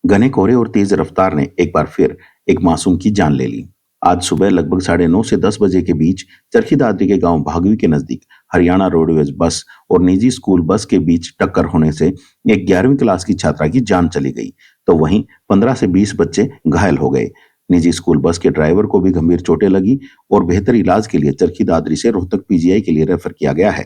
घने कोहरे और तेज रफ्तार ने एक बार फिर एक मासूम की जान ले ली। आज सुबह लगभग 9:30 से 10 बजे के बीच चरखी दादरी के गांव भागवी के नजदीक हरियाणा रोडवेज बस और निजी स्कूल बस के बीच टक्कर होने से एक 11वीं क्लास की छात्रा की जान चली गई, तो वहीं 15 से 20 बच्चे घायल हो गए। निजी स्कूल बस के ड्राइवर को भी गंभीर चोटें लगी और बेहतर इलाज के लिए चरखी दादरी से रोहतक पीजीआई के लिए रेफर किया गया है।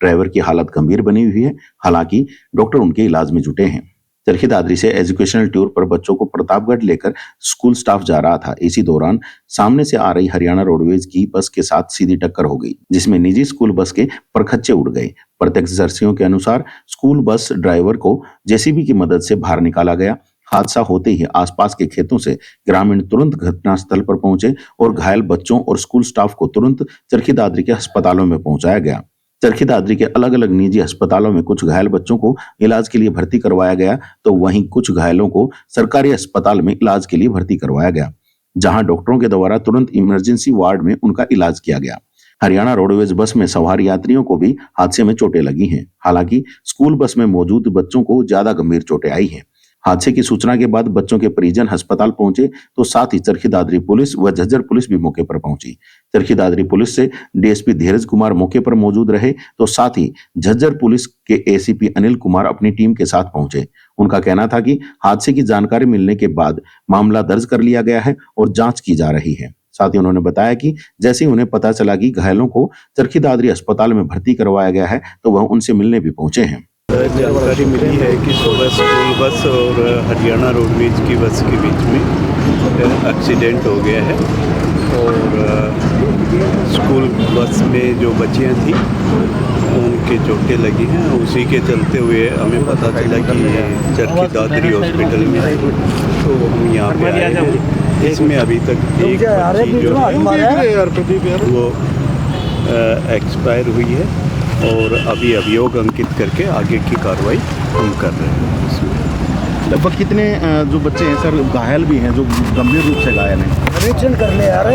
ड्राइवर की हालत गंभीर बनी हुई है, हालांकि डॉक्टर उनके इलाज में जुटे हैं। चरखी दादरी से एजुकेशनल टूर पर बच्चों को प्रतापगढ़ लेकर स्कूल स्टाफ जा रहा था। इसी दौरान सामने से आ रही हरियाणा रोडवेज की बस के साथ सीधी टक्कर हो गई, जिसमें निजी स्कूल बस के परखच्चे उड़ गए। प्रत्यक्षदर्शियों के अनुसार स्कूल बस ड्राइवर को जेसीबी की मदद से बाहर निकाला गया। हादसा होते ही आसपास के खेतों से ग्रामीण तुरंत घटनास्थल पर पहुंचे और घायल बच्चों और स्कूल स्टाफ को तुरंत चरखी दादरी के अस्पतालों में पहुंचाया गया। चरखी दादरी के अलग अलग निजी अस्पतालों में कुछ घायल बच्चों को इलाज के लिए भर्ती करवाया गया, तो वहीं कुछ घायलों को सरकारी अस्पताल में इलाज के लिए भर्ती करवाया गया, जहां डॉक्टरों के द्वारा तुरंत इमरजेंसी वार्ड में उनका इलाज किया गया। हरियाणा रोडवेज बस में सवार यात्रियों को भी हादसे में चोटें लगी हैं। हालांकि स्कूल बस में मौजूद बच्चों को ज्यादा गंभीर चोटें आई हैं। हादसे की सूचना के बाद बच्चों के परिजन अस्पताल पहुंचे, तो साथ ही चरखी दादरी पुलिस व झज्जर पुलिस भी मौके पर पहुंची। चरखी दादरी पुलिस से डीएसपी धीरज कुमार मौके पर मौजूद रहे, तो साथ ही झज्जर पुलिस के एसीपी अनिल कुमार अपनी टीम के साथ पहुंचे। उनका कहना था कि हादसे की जानकारी मिलने के बाद मामला दर्ज कर लिया गया है और जांच की जा रही है। साथ ही उन्होंने बताया कि जैसे ही उन्हें पता चला कि घायलों को चरखी दादरी अस्पताल में भर्ती करवाया गया है, तो वह उनसे मिलने भी पहुंचे हैं। जानकारी मिली है कि सुबह स्कूल बस और हरियाणा रोडवेज की बस के बीच में एक्सीडेंट हो गया है और स्कूल बस में जो बच्चियां थी उनके चोटें लगी हैं। उसी के चलते हुए हमें पता चला कि चरखी दादरी हॉस्पिटल में है, तो हम यहाँ पे आए हैं। इसमें अभी तक एक बच्ची जो है वो एक्सपायर हुई है और अभी अभियोग अंकित करके आगे की कार्रवाई हम कर रहे हैं। इसमें लगभग कितने जो बच्चे हैं सर घायल भी हैं, जो गंभीर रूप से घायल हैं? परीक्षण कर ले यार।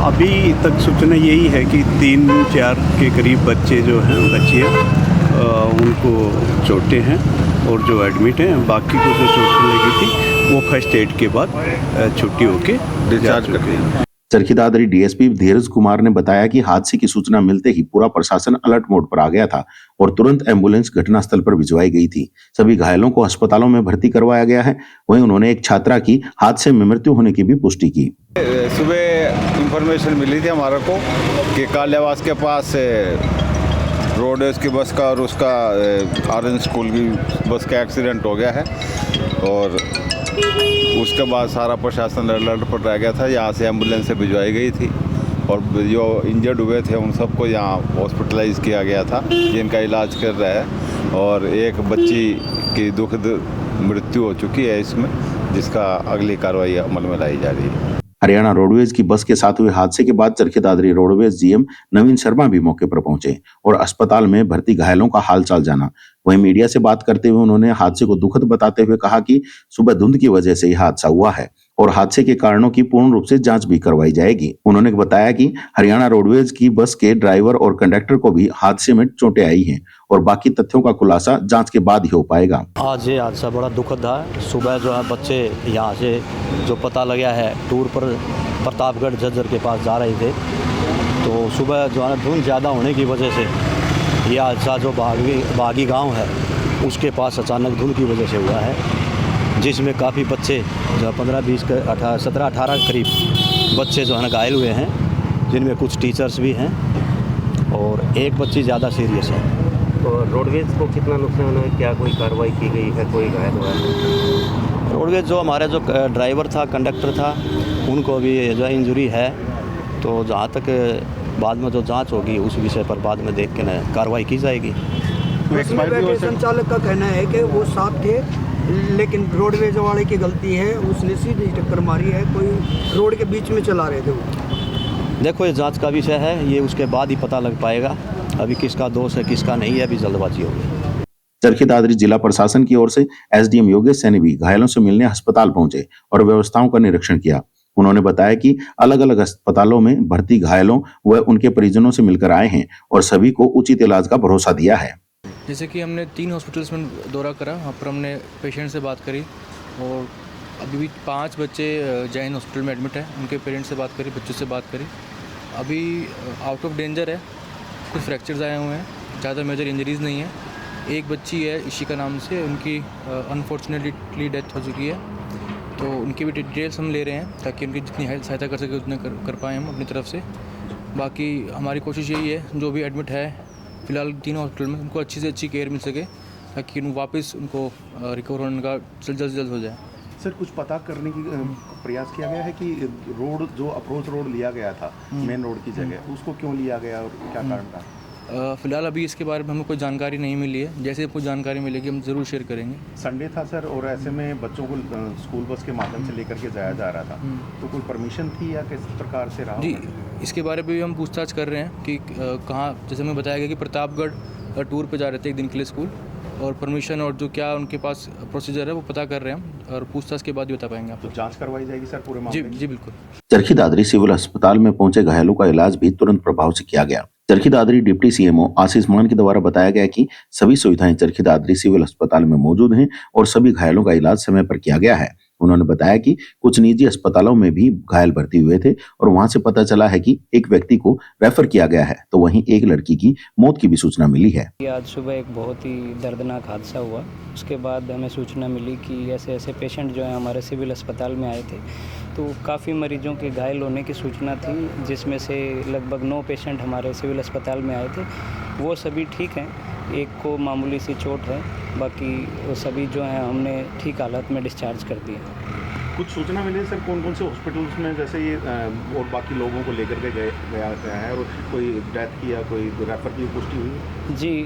अभी तक सूचना यही है कि 3-4 के करीब बच्चे जो हैं बच्चियाँ उनको चोटें हैं और जो एडमिट हैं, बाकी को जो चोटें लगी थी वो फर्स्ट एड के बाद छुट्टी होके डिस्चार्ज कर गई। चरखी दादरी डीएसपी धीरज कुमार ने बताया कि हादसे की सूचना मिलते ही पूरा प्रशासन अलर्ट मोड पर आ गया था और तुरंत एम्बुलेंस घटनास्थल पर भिजवाई गई थी। सभी घायलों को अस्पतालों में भर्ती करवाया गया है। वहीं उन्होंने एक छात्रा की हादसे में मृत्यु होने की भी पुष्टि की। सुबह इंफॉर्मेशन मिली थी हमारे को कि कालियावास के पास रोडवेज की बस का और उसका ऑरेंज स्कूल की बस का एक्सीडेंट हो गया है और उसके बाद सारा प्रशासन अलर्ट पर रह गया था। यहाँ से एम्बुलेंस से भिजवाई गई थी और जो इंजर्ड हुए थे उन सबको यहाँ हॉस्पिटलाइज किया गया था, जिनका इलाज कर रहा है और एक बच्ची की दुखद मृत्यु हो चुकी है इसमें, जिसका अगली कार्रवाई अमल में लाई जा रही है। हरियाणा रोडवेज की बस के साथ हुए हादसे के बाद चरखी दादरी रोडवेज जीएम नवीन शर्मा भी मौके पर पहुंचे और अस्पताल में भर्ती घायलों का हालचाल जाना। वहीं मीडिया से बात करते हुए उन्होंने हादसे को दुखद बताते हुए कहा कि सुबह धुंध की वजह से यह हादसा हुआ है और हादसे के कारणों की पूर्ण रूप से जांच भी करवाई जाएगी। उन्होंने बताया कि हरियाणा रोडवेज की बस के ड्राइवर और कंडक्टर को भी हादसे में चोटें आई हैं और बाकी तथ्यों का खुलासा जांच के बाद ही हो पाएगा। आज ये हादसा बड़ा दुखद है। सुबह जो है बच्चे यहाँ से जो पता लगा है टूर पर प्रतापगढ़ झज्जर के पास जा रहे थे, तो सुबह जो है धुंध ज़्यादा होने की वजह से यह हादसा जो बागी गांव है उसके पास अचानक धुंध की वजह से हुआ है, जिसमें काफ़ी बच्चे जो 15-20 17-18 करीब बच्चे जो है घायल हुए हैं, जिनमें कुछ टीचर्स भी हैं और एक बच्ची ज़्यादा सीरियस है। तो रोडवेज को कितना नुकसान है, क्या कोई कार्रवाई की गई है, कोई घायल हुआ है? रोडवेज जो हमारा जो ड्राइवर था, कंडक्टर था, उनको भी जो इंजरी है, तो जहाँ तक बाद में जो जांच होगी उस विषय पर बाद में देख के न कार्रवाई की जाएगी। संचालक का कहना है कि वो साथ थे, लेकिन रोडवेज वाले की गलती है, उसने सीधी टक्कर मारी है, कोई रोड के बीच में चला रहे थे वो। देखो ये जांच का विषय है, ये उसके बाद ही पता लग पाएगा अभी किसका दोष है किसका नहीं है, अभी जल्दबाजी होगी। चरखी दादरी जिला प्रशासन की ओर से एसडीएम योगेश सैनी भी घायलों से मिलने अस्पताल पहुंचे और व्यवस्थाओं का निरीक्षण किया। उन्होंने बताया कि अलग अलग अस्पतालों में भर्ती घायलों व उनके परिजनों से मिलकर आए हैं और सभी को उचित इलाज का भरोसा दिया है। जैसे कि हमने 3 हॉस्पिटल्स में दौरा करा, वहाँ पर हमने पेशेंट से बात करी और अभी भी 5 बच्चे जैन हॉस्पिटल में एडमिट हैं। उनके पेरेंट्स से बात करी, बच्चों से बात करी। अभी आउट ऑफ डेंजर है, कुछ फ्रैक्चर्स आए हुए हैं, ज़्यादा मेजर इंजरीज़ नहीं है। एक बच्ची है इशिका नाम से, उनकी अनफॉर्चुनेटली डेथ हो चुकी है, तो उनकी भी डिटेल्स हम ले रहे हैं ताकि उनकी जितनी सहायता कर सके उतने कर पाएँ हम अपनी तरफ से। बाकी हमारी कोशिश यही है, जो भी एडमिट है फ़िलहाल तीनों हॉस्पिटल में, उनको अच्छी से अच्छी केयर मिल सके ताकि वापस उनको रिकवर होने का जल्द से जल्द हो जाए। सर कुछ पता करने की प्रयास किया गया है कि रोड जो अप्रोच रोड लिया गया था मेन रोड की जगह, उसको क्यों लिया गया और क्या कारण था? फ़िलहाल अभी इसके बारे में हमें कोई जानकारी नहीं मिली है। जैसे कोई जानकारी मिलेगी हम ज़रूर शेयर करेंगे। संडे था सर, और ऐसे में बच्चों को स्कूल बस के माध्यम से लेकर के जाया जा रहा था, तो कोई परमिशन थी या किस प्रकार से रहा? जी, इसके बारे में भी हम पूछताछ कर रहे हैं कि कहाँ, जैसे हमें बताया गया कि प्रतापगढ़ टूर पे जा रहे थे एक दिन के लिए स्कूल, और परमिशन और जो क्या उनके पास प्रोसीजर है वो पता कर रहे हैं हम, और पूछताछ के बाद ही बता पाएंगे आपको। तो जांच करवाई जाएगी सर पूरे मामले जी की? जी बिल्कुल। चरखी दादरी सिविल अस्पताल में पहुंचे घायलों का इलाज भी तुरंत प्रभाव से किया गया। चरखी दादरी डिप्टी सीएमओ आशीष मान के द्वारा बताया गया कि सभी सुविधाएं चरखी दादरी सिविल अस्पताल में मौजूद हैं और सभी घायलों का इलाज समय पर किया गया है। उन्होंने बताया कि कुछ निजी अस्पतालों में भी घायल भर्ती हुए थे और वहां से पता चला है कि एक व्यक्ति को रेफर किया गया है, तो वहीं एक लड़की की मौत की भी सूचना मिली है। आज सुबह एक बहुत ही दर्दनाक हादसा हुआ। उसके बाद हमें सूचना मिली कि ऐसे ऐसे पेशेंट जो हैं हमारे सिविल अस्पताल में आए थे, तो काफ़ी मरीजों के घायल होने की सूचना थी, जिसमें से लगभग 9 पेशेंट हमारे सिविल अस्पताल में आए थे। वो सभी ठीक हैं, एक को मामूली सी चोट है, बाकी वो सभी जो हैं हमने ठीक हालत में डिस्चार्ज कर दिए। कुछ सूचना मिली सर कौन कौन से हॉस्पिटल्स में जैसे ये और बाकी लोगों को लेकर के गया है, और कोई डेथ की या कोई रेफर की पुष्टि हुई? जी,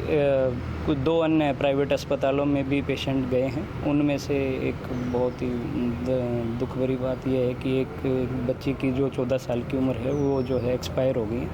कुछ 2 अन्य प्राइवेट अस्पतालों में भी पेशेंट गए हैं। उनमें से एक बहुत ही दुख भरी बात यह है कि एक बच्ची की जो 14 साल की उम्र है वो जो है एक्सपायर हो गई है,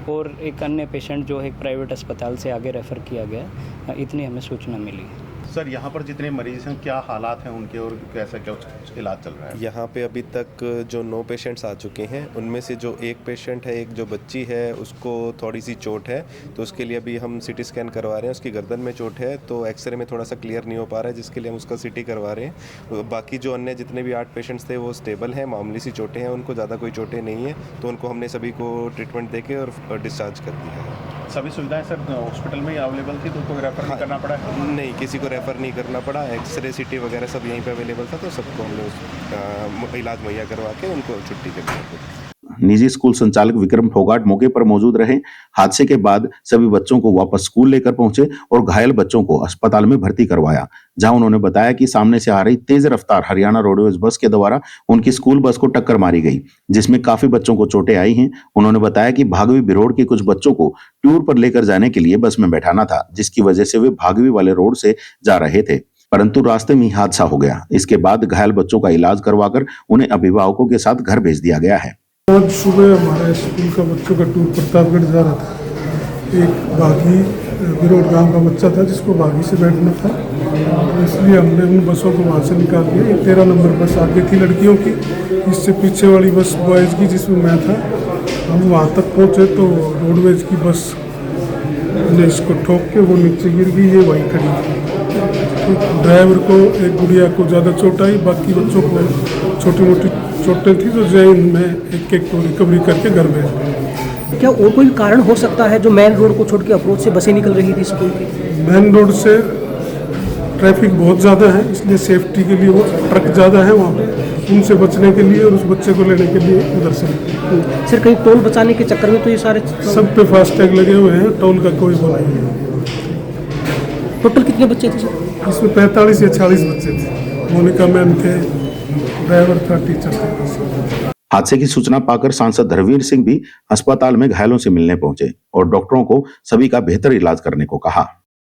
और एक अन्य पेशेंट जो है एक प्राइवेट अस्पताल से आगे रेफ़र किया गया। इतनी हमें सूचना मिली है। सर यहाँ पर जितने मरीज हैं क्या हालात हैं उनके और कैसा क्या इलाज चल रहा है? यहाँ पे अभी तक जो 9 पेशेंट्स आ चुके हैं, उनमें से जो एक पेशेंट है, एक जो बच्ची है, उसको थोड़ी सी चोट है, तो उसके लिए अभी हम सीटी स्कैन करवा रहे हैं। उसकी गर्दन में चोट है, तो एक्सरे में थोड़ा सा क्लियर नहीं हो पा रहा है, जिसके लिए हम उसका सीटी करवा रहे हैं। बाकी जो अन्य जितने भी 8 पेशेंट्स थे वो स्टेबल हैं, मामूली सी चोटें हैं, उनको ज़्यादा कोई चोटें नहीं है, तो उनको हमने सभी को ट्रीटमेंट दे के और डिस्चार्ज कर दिया है। सभी सुविधाएं सर हॉस्पिटल में ही अवेलेबल थी, तो कोई रेफर नहीं करना पड़ा? नहीं, किसी को रेफ़र नहीं करना पड़ा। एक्सरे सीटी वगैरह सब यहीं पे अवेलेबल था, तो सबको हमने इलाज मुहैया करवा के उनको छुट्टी कर दी। निजी स्कूल संचालक विक्रम फोगाट मौके पर मौजूद रहे। हादसे के बाद सभी बच्चों को वापस स्कूल लेकर पहुंचे और घायल बच्चों को अस्पताल में भर्ती करवाया, जहां उन्होंने बताया कि सामने से आ रही तेज रफ्तार हरियाणा रोडवेज बस के द्वारा उनकी स्कूल बस को टक्कर मारी गई, जिसमें काफी बच्चों को चोटें आई हैं। उन्होंने बताया कि भागवी बिरोड़ के कुछ बच्चों को टूर पर लेकर जाने के लिए बस में बैठाना था, जिसकी वजह से वे भागवी वाले रोड से जा रहे थे, परंतु रास्ते में ही हादसा हो गया। इसके बाद घायल बच्चों का इलाज करवाकर उन्हें अभिभावकों के साथ घर भेज दिया गया है। आज सुबह हमारे स्कूल का बच्चों का टूर प्रतापगढ़ जा रहा था। एक बागी बिरोड़ गांव का बच्चा था जिसको बागी से बैठना था, तो इसलिए हमने उन बसों को वहाँ से निकाल दिया। एक 13 नंबर बस आगे थी लड़कियों की, इससे पीछे वाली बस बॉयज़ की जिसमें मैं था। हम वहाँ तक पहुँचे तो रोडवेज की बस ने इसको ठोक के वो नीचे गिर गई, ये वहीं खड़ी थी। तो ड्राइवर को, एक गुड़िया को ज़्यादा चोट आई, बाकी बच्चों को छोटी मोटी चोटें थी, तो जैन में एक एक को रिकवरी करके घर भेज दिया। क्या और कोई कारण हो सकता है जो मेन रोड को छोड़ के अप्रोच से बसें निकल रही थी स्कूल की? मेन रोड से ट्रैफिक बहुत ज़्यादा है, इसलिए सेफ्टी के लिए वो ट्रक ज़्यादा है वहाँ पे, उनसे बचने के लिए और उस बच्चे को लेने के लिए उधर से। सर कहीं टोल बचाने के चक्कर में तो ये सारे सब पे फास्टैग लगे हुए हैं, टोल का कोई वो नहीं है। टोटल कितने बच्चे थे सर? इसमें 45 या 40 बच्चे थे। मोनिका मैम थे, ड्राइवर था, टीचर थे। हादसे की सूचना पाकर सांसद धर्मवीर सिंह भी अस्पताल में घायलों से मिलने पहुंचे और डॉक्टरों को सभी का बेहतर इलाज करने को कहा।